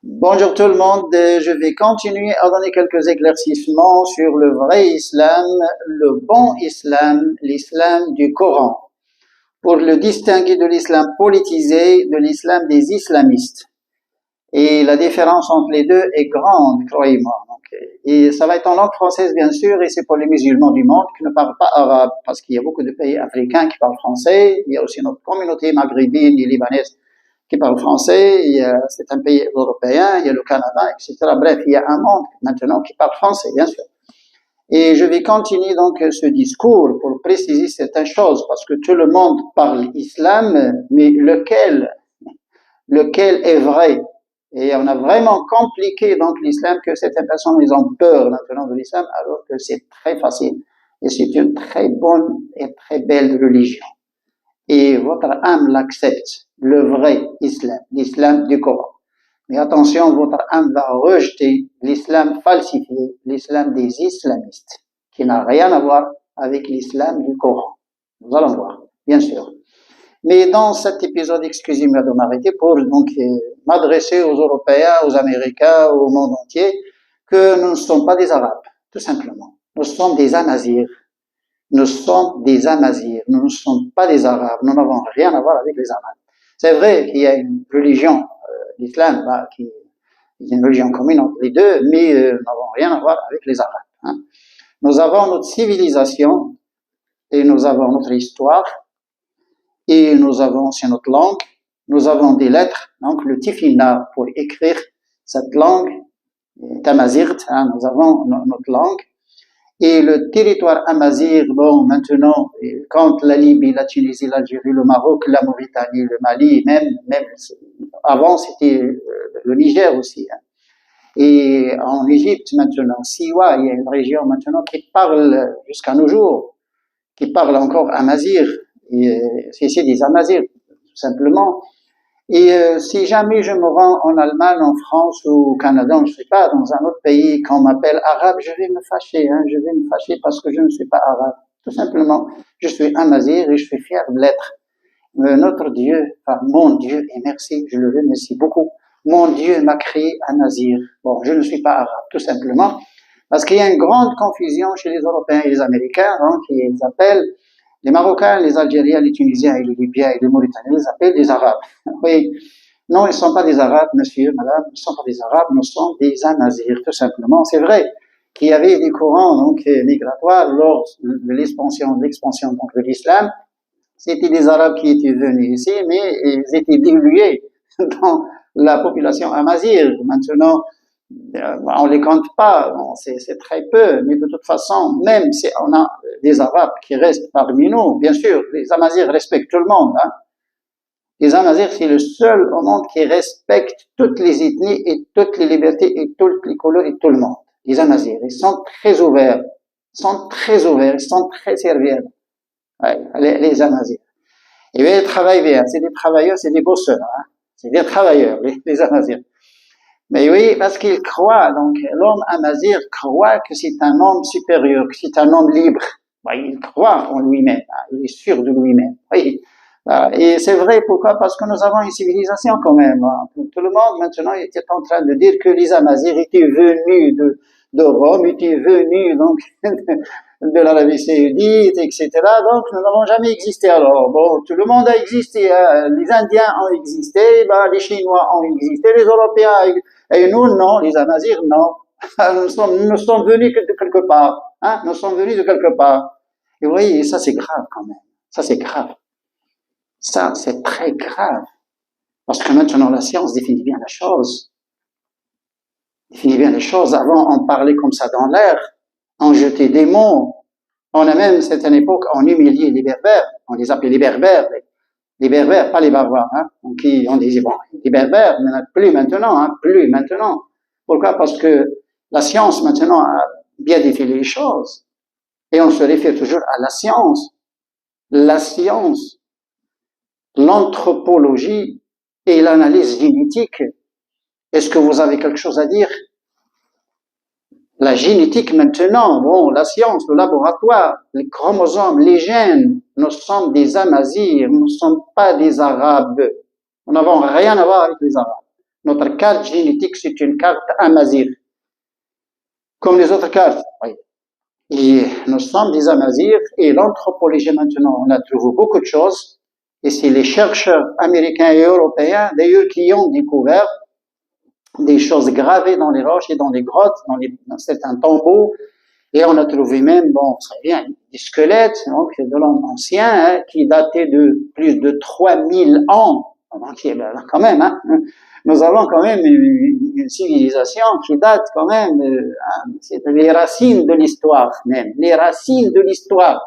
Bonjour tout le monde, je vais continuer à donner quelques éclaircissements sur le vrai islam, le bon islam, l'islam du Coran, pour le distinguer de l'islam politisé, de l'islam des islamistes. Et la différence entre les deux est grande, croyez-moi. Et ça va être en langue française, bien sûr, et c'est pour les musulmans du monde qui ne parlent pas arabe, parce qu'il y a beaucoup de pays africains qui parlent français, il y a aussi notre communauté maghrébine et libanaise qui parle français, c'est un pays européen, il y a le Canada, etc. Bref, il y a un monde maintenant qui parle français, bien sûr. Et je vais continuer donc ce discours pour préciser certaines choses, parce que tout le monde parle islam, mais lequel est vrai? Et on a vraiment compliqué donc l'islam que certaines personnes ils ont peur maintenant de l'islam, alors que c'est très facile. Et c'est une très bonne et très belle religion. Et votre âme l'accepte, le vrai islam, l'islam du Coran. Mais attention, votre âme va rejeter l'islam falsifié, l'islam des islamistes, qui n'a rien à voir avec l'islam du Coran. Nous allons voir, bien sûr. Mais dans cet épisode, excusez-moi de m'arrêter pour donc m'adresser aux Européens, aux Américains, au monde entier, que nous ne sommes pas des Arabes, tout simplement. Nous sommes des Amazirs. Nous sommes des Amazirs, nous ne sommes pas des Arabes, nous n'avons rien à voir avec les Arabes. C'est vrai qu'il y a une religion, l'islam, qui est une religion commune entre les deux, mais nous n'avons rien à voir avec les Arabes. Hein. Nous avons notre civilisation, et nous avons notre histoire, et nous avons aussi notre langue, nous avons des lettres, donc le tifina pour écrire cette langue, tamazirt, hein, nous avons notre langue, et le territoire amazigh, bon, maintenant, quand la Libye, la Tunisie, l'Algérie, le Maroc, la Mauritanie, le Mali, même avant, c'était le Niger aussi. Hein. Et en Égypte, maintenant, Siwa, il y a une région maintenant qui parle, jusqu'à nos jours, qui parle encore amazigh. Et c'est des amazirs, tout simplement. Et si jamais je me rends en Allemagne, en France ou au Canada, je ne sais pas, dans un autre pays, qu'on m'appelle arabe, je vais me fâcher, hein, je vais me fâcher parce que je ne suis pas arabe. Tout simplement, je suis amazir et je suis fier de l'être. Notre Dieu, enfin, mon Dieu, et merci, je le remercie beaucoup, mon Dieu m'a créé amazir. Bon, je ne suis pas arabe, tout simplement, parce qu'il y a une grande confusion chez les Européens et les Américains, hein, qui les appellent les Marocains, les Algériens, les Tunisiens et les Libyens et les Mauritaniens les appellent des Arabes. Oui, non, ils ne sont pas des Arabes, monsieur, madame, ils ne sont pas des Arabes, nous sommes des Amazirs, tout simplement. C'est vrai qu'il y avait des courants donc migratoires lors de l'expansion donc, de l'islam. C'était des Arabes qui étaient venus ici, mais ils étaient dilués dans la population amazigh. Maintenant, on les compte pas, c'est très peu, mais de toute façon, même si on a des Arabes qui restent parmi nous, bien sûr, les Amazirs respectent tout le monde. Hein. Les Amazirs, c'est le seul au monde qui respecte toutes les ethnies et toutes les libertés et toutes les couleurs et tout le monde. Les Amazirs, ils sont très ouverts, ils sont très serviables. Ouais, les Amazirs. Et bien, ils travaillent bien, c'est des travailleurs, c'est des bosseurs, hein. C'est des travailleurs, les Amazirs. Mais oui, parce qu'il croit, donc l'homme amazir croit que c'est un homme supérieur, que c'est un homme libre. Il croit en lui-même, il est sûr de lui-même. Oui. Et c'est vrai, pourquoi? Parce que nous avons une civilisation quand même. Tout le monde maintenant était en train de dire que les Amazirs étaient venus de Rome, étaient venus donc de l'Arabie Saoudite, etc. Donc nous n'avons jamais existé. Alors bon, tout le monde a existé. Hein. Les Indiens ont existé, les Chinois ont existé, les Européens. Et nous, non, les Amazirs, non. Nous sommes venus de quelque part. Hein, nous sommes venus de quelque part. Et vous voyez, ça c'est grave quand même. Ça c'est grave. Ça c'est très grave. Parce que maintenant la science définit bien la chose. Définit bien les choses. Avant, on parlait comme ça dans l'air. On jetait des mots. On a même, certaine époque, on humiliait les Berbères. On les appelait les Berbères. Les Berbères, pas les Barbares, hein. Donc, on disait, bon, les Berbères, mais plus maintenant, hein, plus maintenant. Pourquoi? Parce que la science, maintenant, a bien défini les choses. Et on se réfère toujours à la science. La science, l'anthropologie et l'analyse génétique. Est-ce que vous avez quelque chose à dire? La génétique maintenant, bon, la science, le laboratoire, les chromosomes, les gènes, nous sommes des Amazirs, nous ne sommes pas des Arabes. Nous n'avons rien à voir avec les Arabes. Notre carte génétique, c'est une carte Amazigh, comme les autres cartes. Oui. Et nous sommes des Amazirs, et l'anthropologie maintenant, on a trouvé beaucoup de choses, et c'est les chercheurs américains et européens, d'ailleurs, qui ont découvert des choses gravées dans les roches et dans les grottes, dans certains tombeaux, et on a trouvé même, bon, très bien, des squelettes, donc, de l'homme ancien, hein, qui dataient de plus de 3000 ans. Donc, quand même, hein, nous avons quand même une civilisation qui date quand même, c'est les racines de l'histoire même, les racines de l'histoire.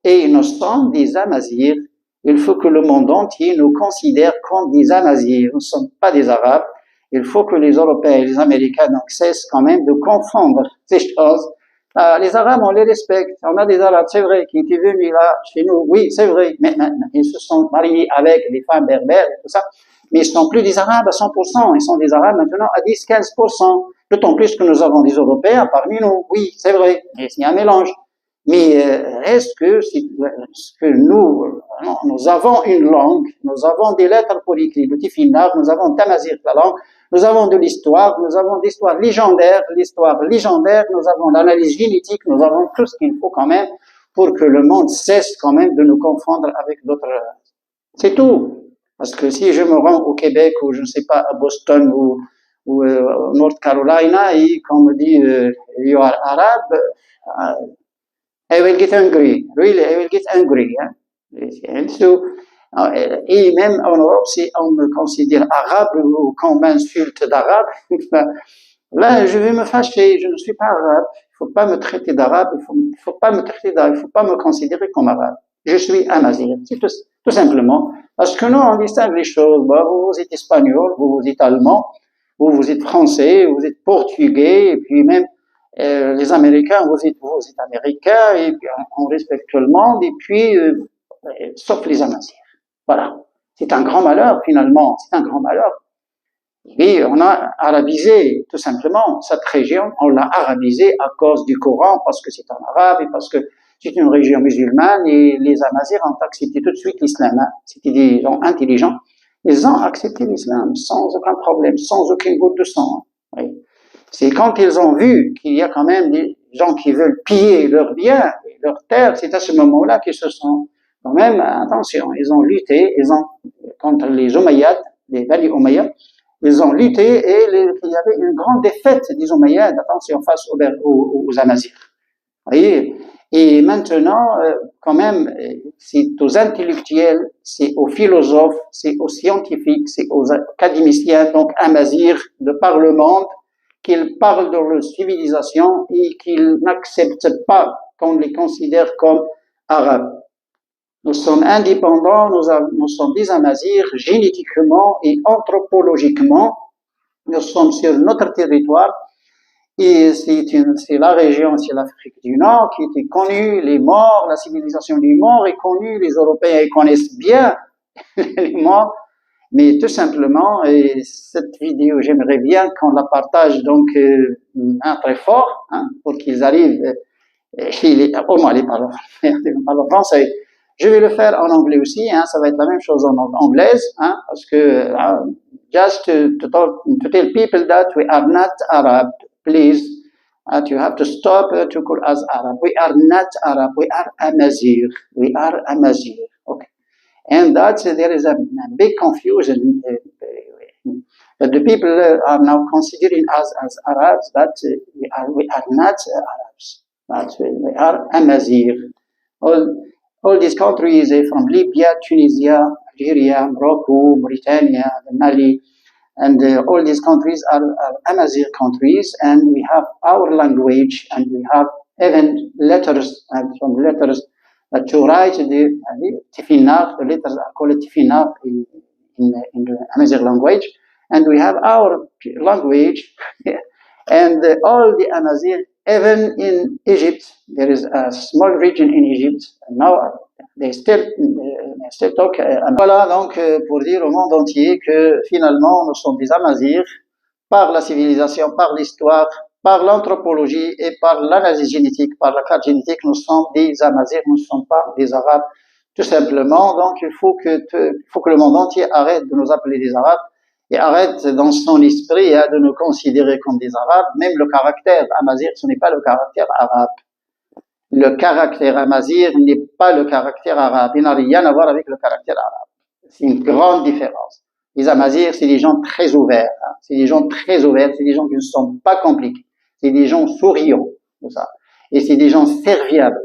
Et nous sommes des Amazirs. Il faut que le monde entier nous considère comme des Amazirs. Nous ne sommes pas des Arabes. Il faut que les Européens et les Américains donc cessent quand même de confondre ces choses. Les Arabes, on les respecte. On a des Arabes, c'est vrai, qui étaient venus là chez nous. Oui, c'est vrai. Mais ils se sont mariés avec des femmes berbères et tout ça. Mais ils ne sont plus des Arabes à 100%. Ils sont des Arabes maintenant à 10-15%. D'autant plus que nous avons des Européens parmi nous. Oui, c'est vrai. Il y a un mélange. Mais est-ce que nous avons une langue, nous avons des lettres pour écrire, le tifinagh, nous avons Tamazigh, la langue, nous avons de l'histoire, nous avons l'histoire légendaire, nous avons l'analyse génétique, nous avons tout ce qu'il faut quand même pour que le monde cesse quand même de nous confondre avec d'autres. C'est tout. Parce que si je me rends au Québec ou je ne sais pas à Boston ou North Carolina et qu'on me dit you are Arab, I will get angry. Really, I will get angry. Hein? Et même en Europe, si on me considère arabe ou qu'on m'insulte d'arabe, là, je vais me fâcher. Je ne suis pas arabe. Il ne faut pas me traiter d'arabe. Il faut pas me traiter d'arabe. Il ne faut pas me considérer comme arabe. Je suis amazigh. C'est tout simplement. Parce que nous, on distingue les choses. Bah, vous êtes espagnol, vous êtes allemand, vous êtes français, vous êtes portugais, et puis même les Américains, vous êtes Américains, et puis on respecte tout le monde, et puis sauf les Amazirs. Voilà. C'est un grand malheur, finalement. C'est un grand malheur. Et on a arabisé, tout simplement, cette région, on l'a arabisé à cause du Coran, parce que c'est en arabe, et parce que c'est une région musulmane, et les Amazirs ont accepté tout de suite l'islam. C'était des gens intelligents. Ils ont accepté l'islam sans aucun problème, sans aucune goutte de sang. Oui. C'est quand ils ont vu qu'il y a quand même des gens qui veulent piller leurs biens, leurs terres, c'est à ce moment-là qu'ils se sont quand même, attention, ils ont lutté, contre les Omeyyades, les Bani Umayya, ils ont lutté et il y avait une grande défaite des Omeyyades, attention, face aux Amazirs. Vous voyez? Et maintenant, quand même, c'est aux intellectuels, c'est aux philosophes, c'est aux scientifiques, c'est aux académiciens, donc Amazirs de par le monde, qu'ils parlent de leur civilisation et qu'ils n'acceptent pas qu'on les considère comme arabes. Nous sommes indépendants, nous sommes des Amazirs génétiquement et anthropologiquement. Nous sommes sur notre territoire et c'est la région, c'est l'Afrique du Nord qui était connue, les morts, la civilisation des morts est connue, les Européens ils connaissent bien les morts. Mais tout simplement, et cette vidéo, j'aimerais bien qu'on la partage donc très fort, hein, pour qu'ils arrivent, au moins les parlent français. Je vais le faire en anglais aussi, hein, ça va être la même chose en anglaise, hein, parce que just to tell people that we are not Arab, please, you have to stop to call us Arab. We are not Arab, we are Amazigh. We are Amazigh. Okay. And that there is a big confusion that the people are now considering us as Arabs, but we are not Arabs, but we are Amazigh. All these countries from Libya, Tunisia, Algeria, Morocco, Mauritania, Mali, and all these countries are Amazigh countries, and we have our language, and we have even letters, and some letters to write the tifinagh, the letters are called tifinagh in the Amazigh language, and we have our language, and all the Amazigh, even in Egypt, there is a small region in Egypt, now they still talk. Voilà donc pour dire au monde entier que finalement nous sommes des Amazirs par la civilisation, par l'histoire, par l'anthropologie et par l'analyse génétique, par la carte génétique, nous sommes des Amazirs, nous ne sommes pas des Arabes, tout simplement. Donc il faut que le monde entier arrête de nous appeler des Arabes et arrête dans son esprit de nous considérer comme des Arabes. Même le caractère amazigh, ce n'est pas le caractère arabe. Le caractère amazigh n'est pas le caractère arabe. Il n'a rien à voir avec le caractère arabe. C'est une grande différence. Les Amazirs, c'est des gens très ouverts. Hein. C'est des gens très ouverts. C'est des gens qui ne sont pas compliqués. C'est des gens souriants. Tout ça. Et c'est des gens serviables.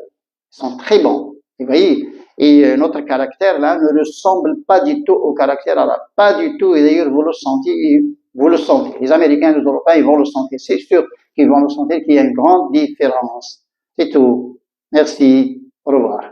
Ils sont très bons. Vous voyez? Et notre caractère, là, ne ressemble pas du tout au caractère arabe. Pas du tout. Et d'ailleurs, vous le sentez. Vous le sentez. Les Américains, les Européens, ils vont le sentir. C'est sûr qu'ils vont le sentir qu'il y a une grande différence. C'est tout. Merci. Au revoir.